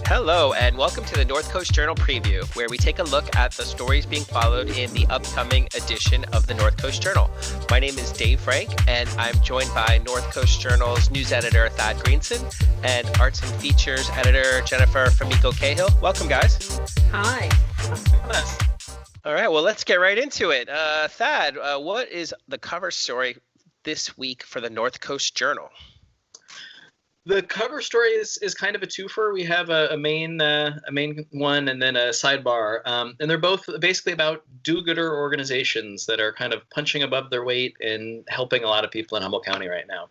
Hello, and welcome to the North Coast Journal Preview, where we take a look at the stories being followed in the upcoming edition of the North Coast Journal. My name is Dave Frank, and I'm joined by North Coast Journal's news editor, Thad Greenson, and arts and features editor, Jennifer Famico Cahill. Welcome, guys. Hi. All right, well, let's get right into it. Thad, what is the cover story this week for the North Coast Journal? The cover story is kind of a twofer. We have a main one and then a sidebar, and they're both basically about do-gooder organizations that are kind of punching above their weight and helping a lot of people in Humboldt County right now.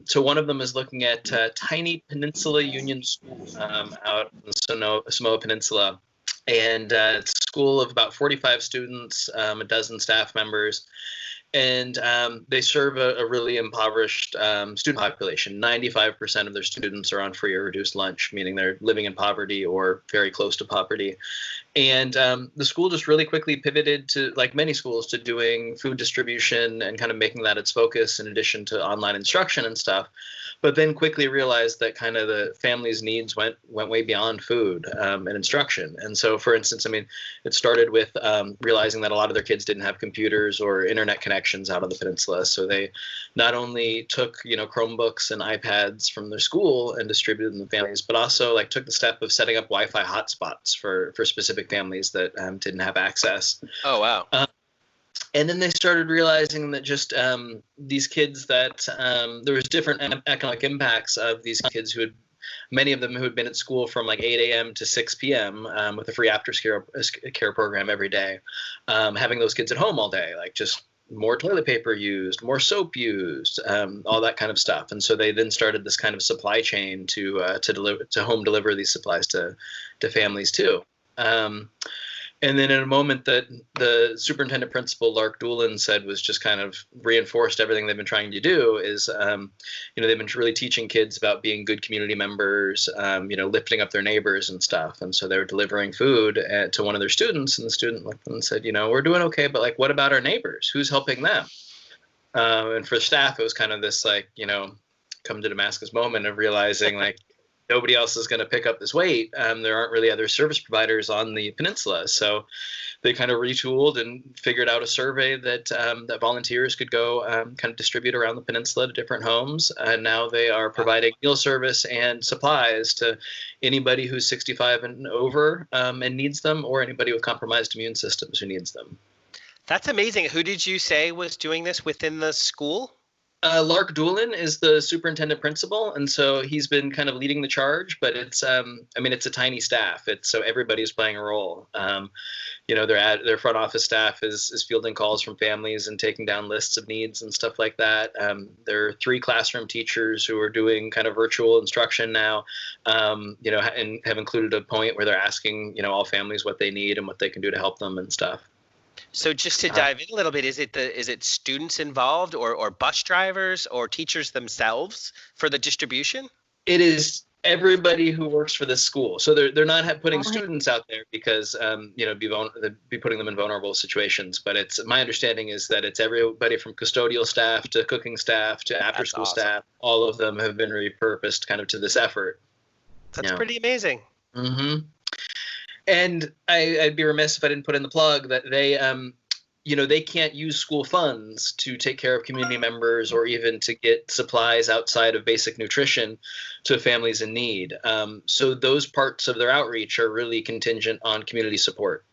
So one of them is looking at Tiny Peninsula Union School out in the Samoa Peninsula, and it's a school of about 45 students, a dozen staff members. And they serve a really impoverished student population. 95% of their students are on free or reduced lunch, meaning they're living in poverty or very close to poverty. And the school just really quickly pivoted to, like many schools, to doing food distribution and kind of making that its focus in addition to online instruction and stuff. But then quickly realized that kind of the family's needs went way beyond food and instruction. And so, for instance, I mean, it started with realizing that a lot of their kids didn't have computers or internet connections out on the peninsula. So they not only took, Chromebooks and iPads from their school and distributed them to families, but also like took the step of setting up Wi-Fi hotspots for specific families that didn't have access. Oh, wow. And then they started realizing that just these kids that there was different economic impacts of these kids many of them who had been at school from like 8 a.m. to 6 p.m. With a free after care program every day, having those kids at home all day, like just more toilet paper used, more soap used, all that kind of stuff. And so they then started this kind of supply chain to home deliver these supplies to families too. And then in a moment that the superintendent principal, Lark Doolin, said was just kind of reinforced everything they've been trying to do is, they've been really teaching kids about being good community members, lifting up their neighbors and stuff. And so they were delivering food to one of their students, and the student looked and said, we're doing okay, but like, what about our neighbors? Who's helping them? And for staff, it was kind of this like, come to Damascus moment of realizing like, nobody else is going to pick up this weight. There aren't really other service providers on the peninsula. So they kind of retooled and figured out a survey that volunteers could go kind of distribute around the peninsula to different homes. And now they are providing meal service and supplies to anybody who's 65 and over and needs them, or anybody with compromised immune systems who needs them. That's amazing. Who did you say was doing this within the school? Lark Doolin is the superintendent principal, and so he's been kind of leading the charge. But it's, it's a tiny staff. So everybody's playing a role. Their front office staff is fielding calls from families and taking down lists of needs and stuff like that. There are 3 classroom teachers who are doing kind of virtual instruction now, and have included a point where they're asking, all families what they need and what they can do to help them and stuff. So just to dive in a little bit, is it students involved or bus drivers or teachers themselves for the distribution? It is everybody who works for this school. So they're not putting students out there because be putting them in vulnerable situations. But it's my understanding is that it's everybody from custodial staff to cooking staff to after school staff. All of them have been repurposed kind of to this effort. That's pretty amazing. Mm-hmm. And I'd be remiss if I didn't put in the plug that they, they can't use school funds to take care of community members or even to get supplies outside of basic nutrition to families in need. So those parts of their outreach are really contingent on community support.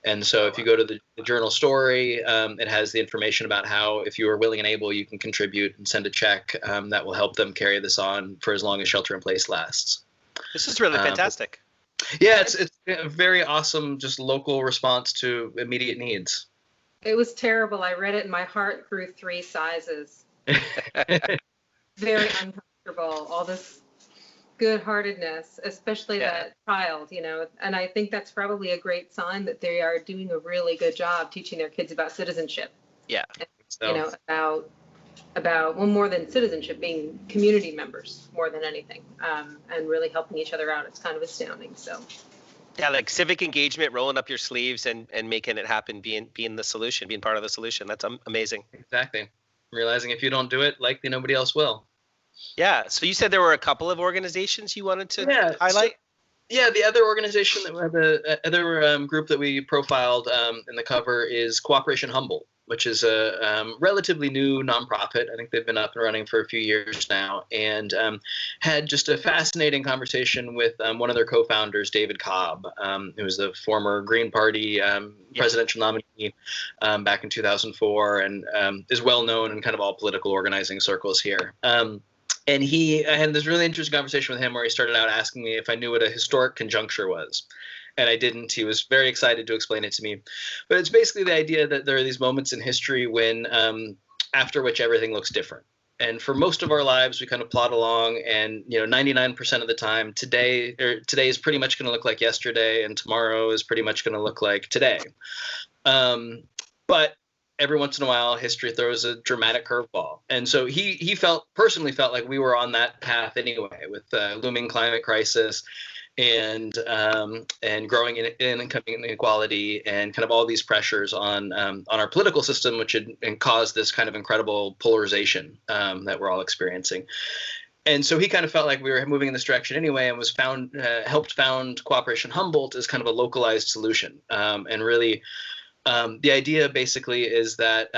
And so if you go to the journal story, it has the information about how if you are willing and able, you can contribute and send a check that will help them carry this on for as long as shelter in place lasts. This is really fantastic. Yeah, it's a very awesome, just local response to immediate needs. It was terrible. I read it and my heart grew 3 sizes. Very uncomfortable. All this good-heartedness, especially that child, and I think that's probably a great sign that they are doing a really good job teaching their kids about citizenship. Yeah. And, about more than citizenship, being community members more than anything, and really helping each other out. It's kind of astounding. So Yeah, like civic engagement, rolling up your sleeves and making it happen, being the solution, being part of the solution. That's amazing. Exactly. Realizing if you don't do it, likely nobody else will. Yeah. So you said there were a couple of organizations you wanted to highlight? The other organization, the other group that we profiled in the cover is Cooperation Humboldt, which is a relatively new nonprofit. I think they've been up and running for a few years now, and had just a fascinating conversation with one of their co-founders, David Cobb, who was the former Green Party presidential nominee back in 2004, and is well known in kind of all political organizing circles here. And I had this really interesting conversation with him where he started out asking me if I knew what a historic conjuncture was. And I didn't. He was very excited to explain it to me. But it's basically the idea that there are these moments in history when after which everything looks different. And for most of our lives, we kind of plod along, and 99% of the time, today is pretty much going to look like yesterday, and tomorrow is pretty much going to look like today. But every once in a while, history throws a dramatic curveball. And so he personally felt like we were on that path anyway, with looming climate crisis and growing income inequality and kind of all these pressures on our political system, which had caused this kind of incredible polarization that we're all experiencing. And so he kind of felt like we were moving in this direction anyway, and was helped found Cooperation Humboldt as kind of a localized solution, and really. The idea basically is that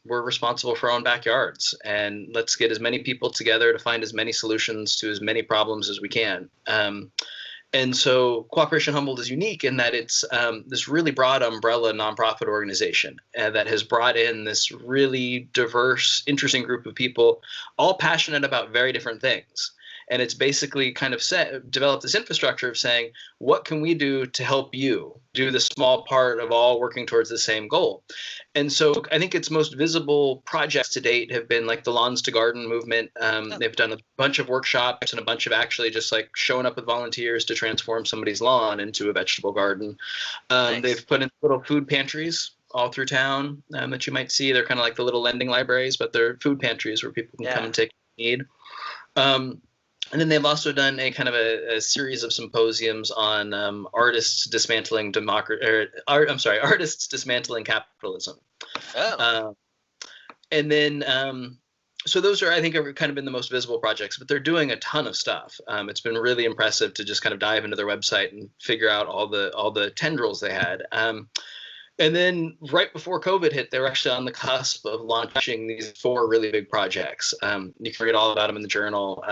we're responsible for our own backyards, and let's get as many people together to find as many solutions to as many problems as we can. And so Cooperation Humboldt is unique in that it's this really broad umbrella nonprofit organization that has brought in this really diverse, interesting group of people, all passionate about very different things. And it's basically kind of developed this infrastructure of saying, what can we do to help you do the small part of all working towards the same goal? And so I think its most visible projects to date have been like the Lawns to Garden movement. They've done a bunch of workshops and a bunch of actually just like showing up with volunteers to transform somebody's lawn into a vegetable garden. Nice. They've put in little food pantries all through town that you might see. They're kind of like the little lending libraries, but they're food pantries where people can come and take what they need. And then they've also done a kind of a series of symposiums on artists dismantling capitalism. Oh. And then, so those are, I think, have kind of been the most visible projects, but they're doing a ton of stuff. It's been really impressive to just kind of dive into their website and figure out all the tendrils they had. And then right before COVID hit, they were actually on the cusp of launching these 4 really big projects. You can read all about them in the journal.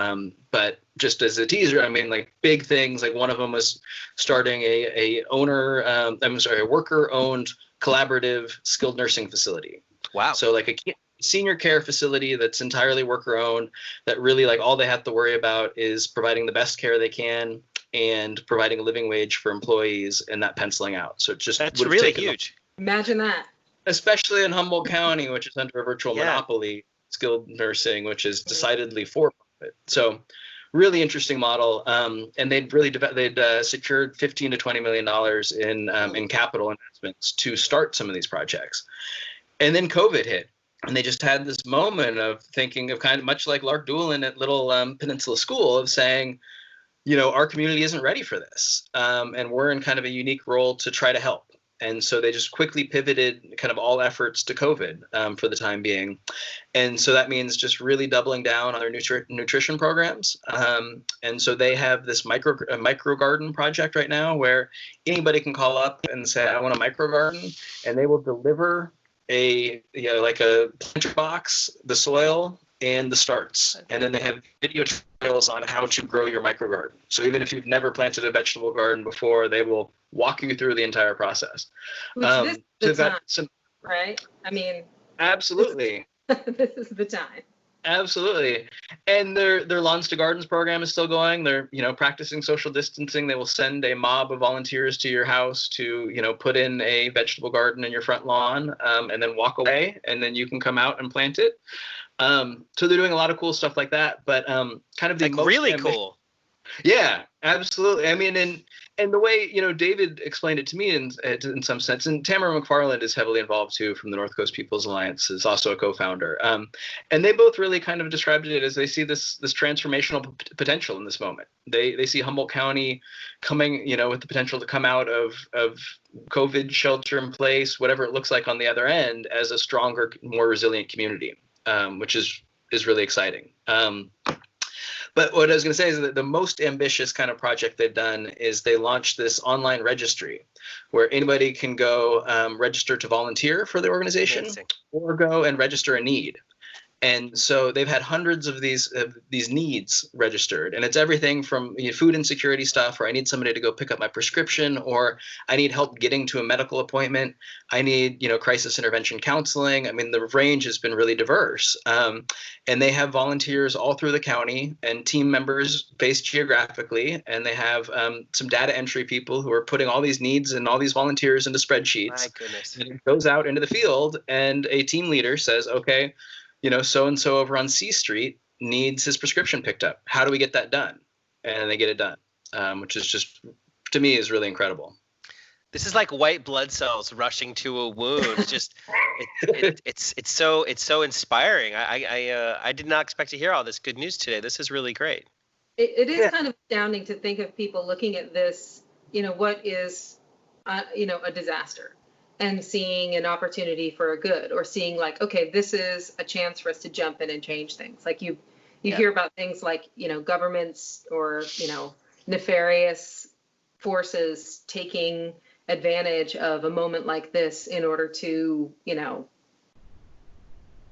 But just as a teaser, I mean, like big things, like one of them was starting a worker-owned collaborative skilled nursing facility. Wow. So like a senior care facility that's entirely worker-owned, that really like all they have to worry about is providing the best care they can and providing a living wage for employees, and that penciling out. So it's just, that's really huge. Imagine that. Especially in Humboldt County, which is under a virtual monopoly, skilled nursing, which is decidedly for profit. So really interesting model. And they'd secured $15 to $20 million in capital investments to start some of these projects. And then COVID hit. And they just had this moment of thinking of kind of much like Lark Doolin at Little Peninsula School, of saying, our community isn't ready for this. And we're in kind of a unique role to try to help. And so they just quickly pivoted kind of all efforts to COVID for the time being. And so that means just really doubling down on their nutrition programs. And so they have this micro garden project right now where anybody can call up and say, I want a micro garden, and they will deliver like a planter box, the soil, and the starts. And then they have video tutorials on how to grow your micro garden. So even if you've never planted a vegetable garden before, they will walk you through the entire process. Which this is the time, right? I mean, absolutely. This is the time. Absolutely. And their Lawns to Gardens program is still going. They're, practicing social distancing. They will send a mob of volunteers to your house to, put in a vegetable garden in your front lawn, and then walk away, and then you can come out and plant it. So they're doing a lot of cool stuff like that, but kind of the really cool. Yeah, absolutely. I mean, and the way, David explained it to me in some sense, and Tamara McFarland is heavily involved too from the North Coast People's Alliance, is also a co-founder. And they both really kind of described it as they see this transformational potential in this moment. They see Humboldt County coming, with the potential to come out of COVID shelter in place, whatever it looks like on the other end, as a stronger, more resilient community, which is really exciting. But what I was going to say is that the most ambitious kind of project they've done is they launched this online registry where anybody can go register to volunteer for the organization. Amazing. Or go and register a need. And so they've had hundreds of these needs registered, and it's everything from food insecurity stuff, or I need somebody to go pick up my prescription, or I need help getting to a medical appointment. I need crisis intervention counseling. I mean, the range has been really diverse, and they have volunteers all through the county and team members based geographically, and they have some data entry people who are putting all these needs and all these volunteers into spreadsheets. My goodness. And it goes out into the field, and a team leader says, okay, so-and-so over on C Street needs his prescription picked up. How do we get that done? And they get it done, which is just, to me, is really incredible. This is like white blood cells rushing to a wound. Just it's so inspiring. I did not expect to hear all this good news today. This is really great. It is kind of astounding to think of people looking at this, what is, a disaster, and seeing an opportunity for a good, or seeing like, okay, this is a chance for us to jump in and change things. Like you hear about things like, governments or, nefarious forces taking advantage of a moment like this in order to,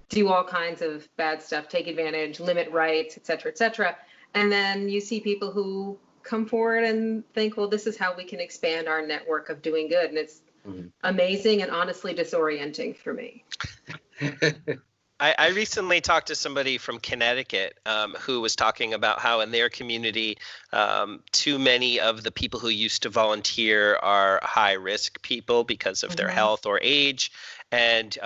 do all kinds of bad stuff, take advantage, limit rights, et cetera, et cetera. And then you see people who come forward and think, well, this is how we can expand our network of doing good. And it's amazing and honestly disorienting for me. I recently talked to somebody from Connecticut who was talking about how in their community, too many of the people who used to volunteer are high risk people because of their health or age. And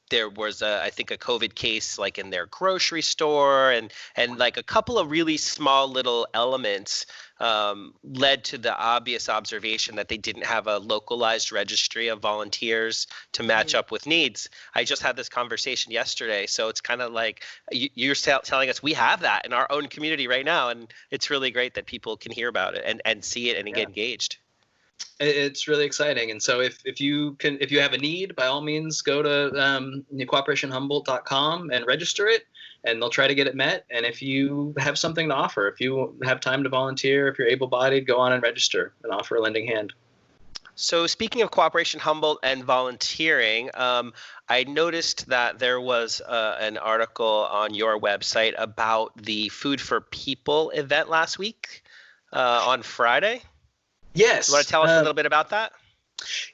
there was I think a COVID case like in their grocery store, and like a couple of really small little elements led to the obvious observation that they didn't have a localized registry of volunteers to match up with needs. I just had this conversation yesterday, so it's kind of like you're telling us we have that in our own community right now, and it's really great that people can hear about it and see it and get engaged. It's really exciting. And so if you have a need, by all means, go to cooperationhumboldt.com and register it, and they'll try to get it met. And if you have something to offer, if you have time to volunteer, if you're able-bodied, go on and register and offer a lending hand. So speaking of Cooperation Humboldt and volunteering, I noticed that there was an article on your website about the Food for People event last week on Friday. Yes. You want to tell us a little bit about that?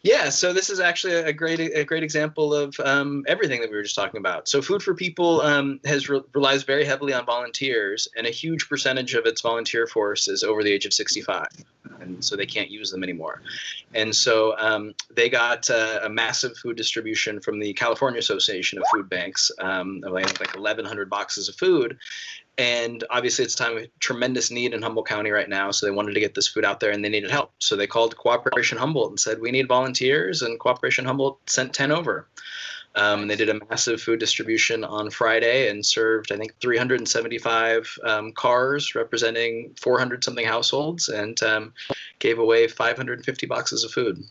Yeah, so this is actually a great example of everything that we were just talking about. So Food for People relies very heavily on volunteers, and a huge percentage of its volunteer force is over the age of 65, and so they can't use them anymore. And so they got a massive food distribution from the California Association of Food Banks, of like 1,100 boxes of food. And obviously it's time of tremendous need in Humboldt County right now, so they wanted to get this food out there and they needed help. So they called Cooperation Humboldt and said, we need volunteers, and Cooperation Humboldt sent 10 over. And they did a massive food distribution on Friday and served, I think, 375 cars representing 400-something households, and gave away 550 boxes of food.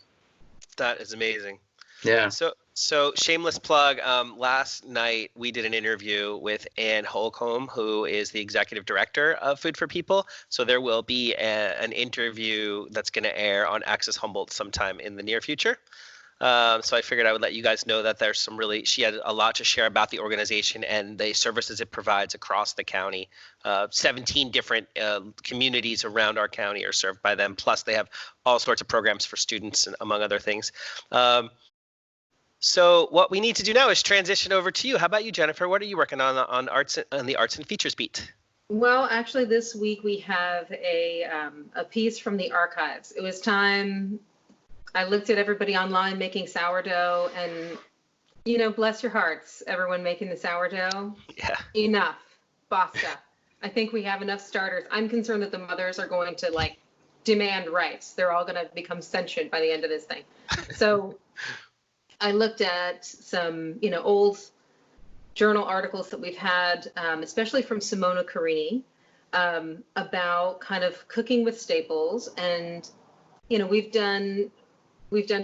That is amazing. Yeah. So shameless plug, last night we did an interview with Ann Holcomb, who is the executive director of Food for People. So there will be an interview that's going to air on Access Humboldt sometime in the near future. So I figured I would let you guys know that there's she had a lot to share about the organization and the services it provides across the county. 17 different communities around our county are served by them. Plus they have all sorts of programs for students, and among other things. So what we need to do now is transition over to you. How about you, Jennifer? What are you working on the Arts and Features beat? Well, actually, this week we have a piece from the archives. It was time. I looked at everybody online making sourdough, and bless your hearts, everyone making the sourdough. Yeah. Enough, basta. I think we have enough starters. I'm concerned that the mothers are going to like demand rights. They're all going to become sentient by the end of this thing. So I looked at some, old journal articles that we've had, especially from Simona Carini, about kind of cooking with staples. And, we've done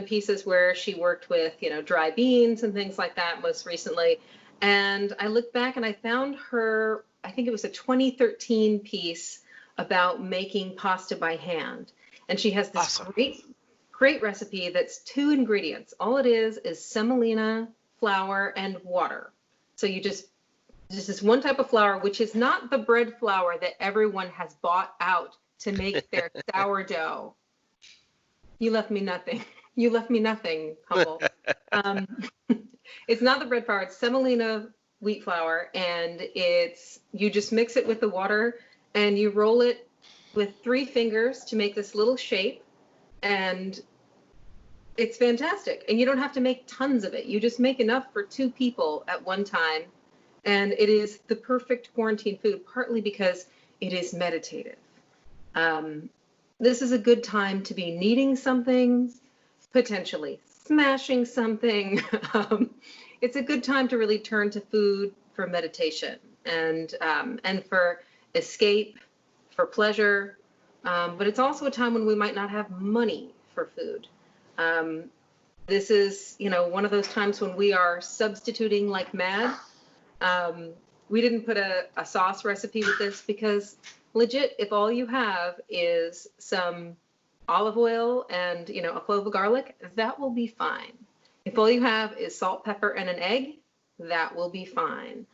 pieces where she worked with, dry beans and things like that most recently. And I looked back and I found her, I think it was a 2013 piece about making pasta by hand. And she has this awesome. great recipe that's 2 ingredients. All it is semolina, flour, and water. So you just this one type of flour, which is not the bread flour that everyone has bought out to make their sourdough. You left me nothing. You left me nothing, Humboldt. It's not the bread flour. It's semolina wheat flour, and you just mix it with the water, and you roll it with 3 fingers to make this little shape, and it's fantastic. And you don't have to make tons of it. You just make enough for 2 people at one time, and it is the perfect quarantine food, partly because it is meditative. This is a good time to be kneading something, potentially smashing something. It's a good time to really turn to food for meditation and for escape, for pleasure. But it's also a time when we might not have money for food. This is, one of those times when we are substituting like mad. We didn't put a sauce recipe with this because legit, if all you have is some olive oil and, a clove of garlic, that will be fine. If all you have is salt, pepper, and an egg, that will be fine.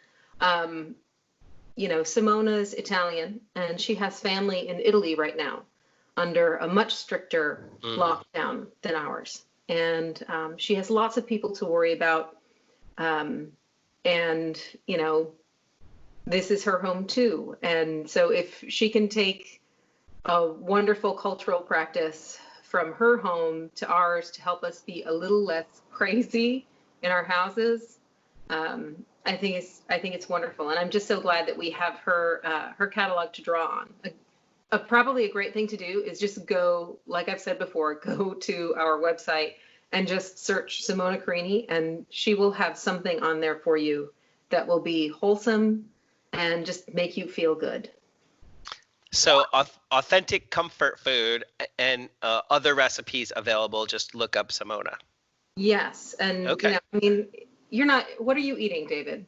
Simona's Italian, and she has family in Italy right now under a much stricter lockdown than ours. And she has lots of people to worry about. This is her home too. And so if she can take a wonderful cultural practice from her home to ours to help us be a little less crazy in our houses, I think it's wonderful. And I'm just so glad that we have her catalog to draw on. Probably a great thing to do is just go, like I've said before, go to our website and just search Simona Carini, and she will have something on there for you that will be wholesome and just make you feel good. So authentic comfort food and other recipes available. Just look up Simona. Yes. And okay. What are you eating, David?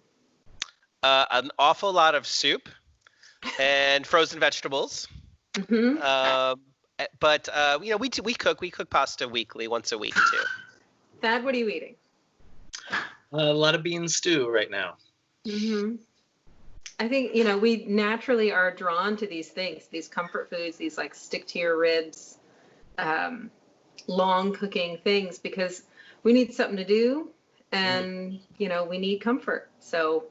An awful lot of soup and frozen vegetables. Mm-hmm. But we cook pasta weekly, once a week too. Thad, what are you eating? A lot of bean stew right now. Mm-hmm. I think, we naturally are drawn to these things, these comfort foods, these like stick to your ribs, long cooking things, because we need something to do and, we need comfort. So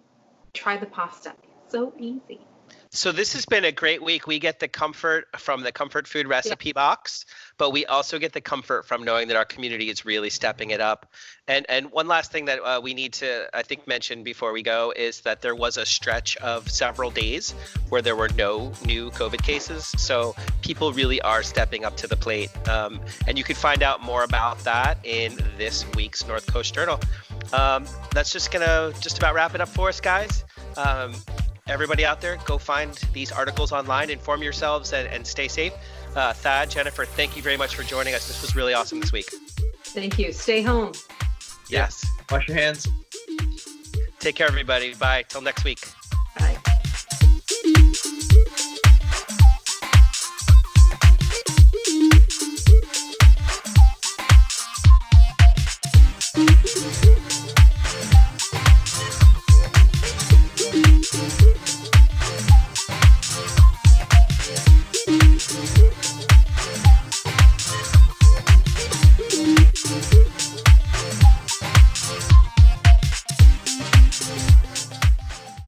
try the pasta. It's so easy. So this has been a great week. We get the comfort from the comfort food recipe box, but we also get the comfort from knowing that our community is really stepping it up. And one last thing that we need to, I think, mention before we go is that there was a stretch of several days where there were no new COVID cases. So people really are stepping up to the plate. And you can find out more about that in this week's North Coast Journal. That's just about wrap it up for us, guys. Everybody out there, go find these articles online, inform yourselves, and stay safe. Thad, Jennifer, thank you very much for joining us. This was really awesome this week. Thank you. Stay home. Yes. Wash your hands. Take care, everybody. Bye. Till next week.